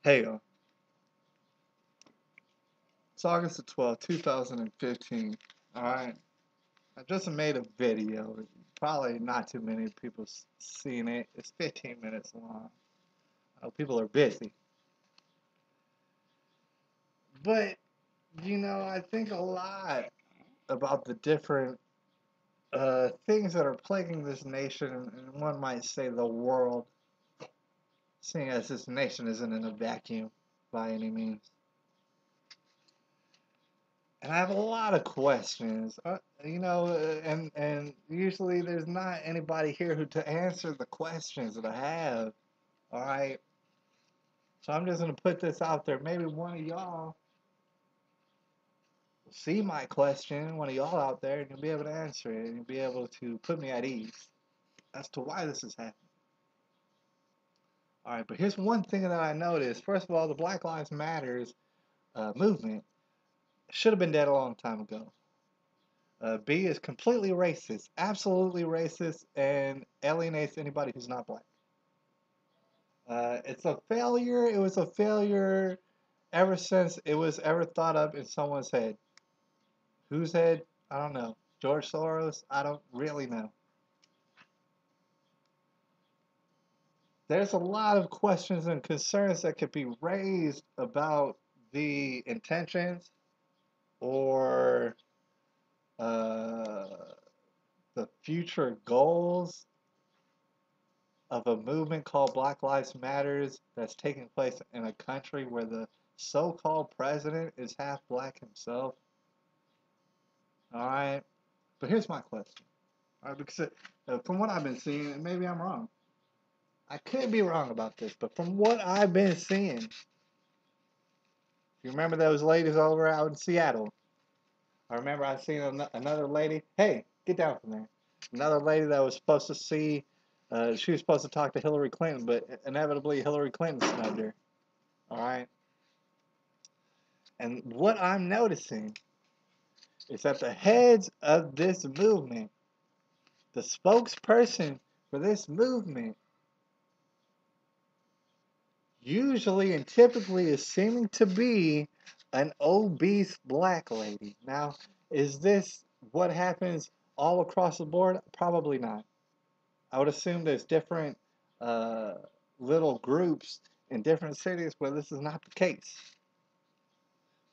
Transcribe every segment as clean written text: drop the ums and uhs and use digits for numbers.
Hey, it's August the 12th, 2015. Alright, I just made a video. Probably not too many people seen it. It's 15 minutes long. I know people are busy. But, I think a lot about the different things that are plaguing this nation, and one might say the world, seeing as this nation isn't in a vacuum by any means. And I have a lot of questions, and usually there's not anybody here who to answer the questions that I have. All right, so I'm just gonna put this out there. Maybe one of y'all will see my question, one of y'all out there, and you'll be able to answer it, and you'll be able to put me at ease as to why this is happening. All right, but here's one thing that I noticed. First of all, the Black Lives Matters movement should have been dead a long time ago. B is completely racist, absolutely racist, and alienates anybody who's not black. It's a failure. It was a failure ever since it was ever thought up in someone's head. Whose head? I don't know. George Soros? I don't really know. There's a lot of questions and concerns that could be raised about the intentions or the future goals of a movement called Black Lives Matters that's taking place in a country where the so-called president is half black himself. All right, but here's my question. All right, because from what I've been seeing, and maybe I'm wrong. I could be wrong about this, but from what I've been seeing, you remember those ladies over out in Seattle? I remember I seen another lady. Hey, get down from there. Another lady that was supposed to see. She was supposed to talk to Hillary Clinton, but inevitably Hillary Clinton snubbed her. All right. And what I'm noticing is that the heads of this movement, the spokesperson for this movement, usually and typically is seeming to be an obese black lady. Now, is this what happens all across the board? Probably not. I would assume there's different little groups in different cities where this is not the case.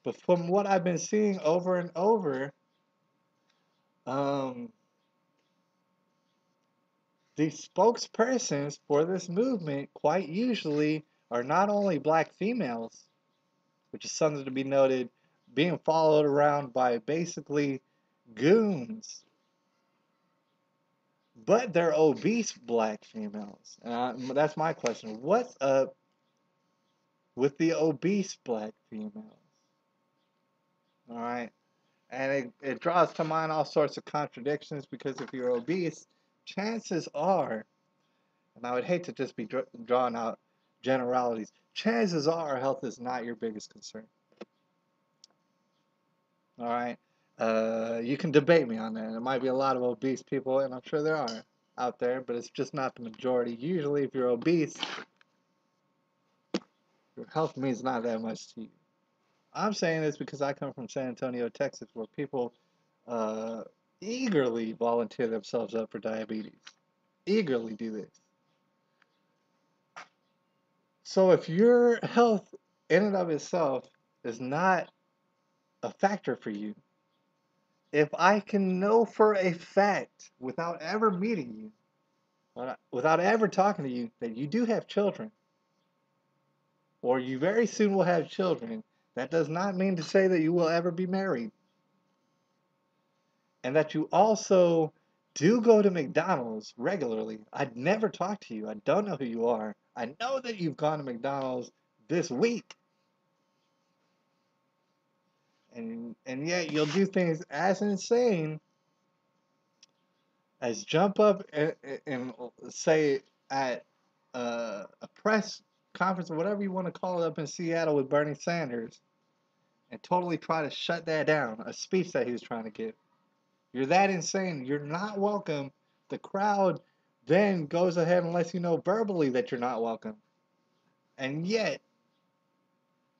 But from what I've been seeing over and over, the spokespersons for this movement quite usually are not only black females, which is something to be noted, being followed around by basically goons, but they're obese black females. And that's my question. What's up with the obese black females? All right. And it draws to mind all sorts of contradictions because if you're obese, chances are, and I would hate to just be drawing out generalities, chances are health is not your biggest concern. All right. You can debate me on that. There might be a lot of obese people, and I'm sure there are out there, but it's just not the majority. Usually, if you're obese, your health means not that much to you. I'm saying this because I come from San Antonio, Texas, where people eagerly volunteer themselves up for diabetes. Eagerly do this. So if your health in and of itself is not a factor for you, if I can know for a fact without ever meeting you, without ever talking to you, that you do have children, or you very soon will have children, that does not mean to say that you will ever be married. And that you also do go to McDonald's regularly. I'd never talk to you. I don't know who you are. I know that you've gone to McDonald's this week. And yet you'll do things as insane as jump up and say at a press conference or whatever you want to call it up in Seattle with Bernie Sanders and totally try to shut that down, a speech that he was trying to give. You're that insane. You're not welcome. The crowd then goes ahead and lets you know verbally that you're not welcome. And yet,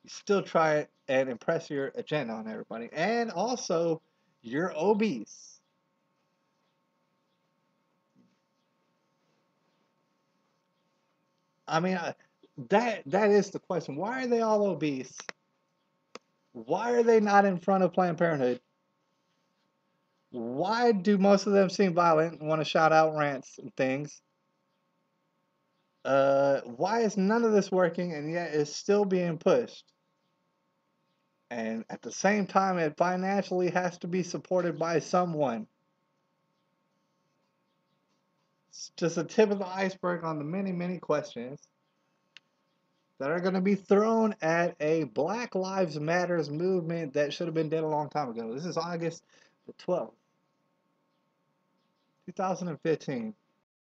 you still try and impress your agenda on everybody. And also, you're obese. I mean, that is the question. Why are they all obese? Why are they not in front of Planned Parenthood? Why do most of them seem violent and want to shout out rants and things? Why is none of this working and yet it's still being pushed? And at the same time, it financially has to be supported by someone. It's just a tip of the iceberg on the many, many questions that are going to be thrown at a Black Lives Matters movement that should have been dead a long time ago. This is August the 12th, 2015.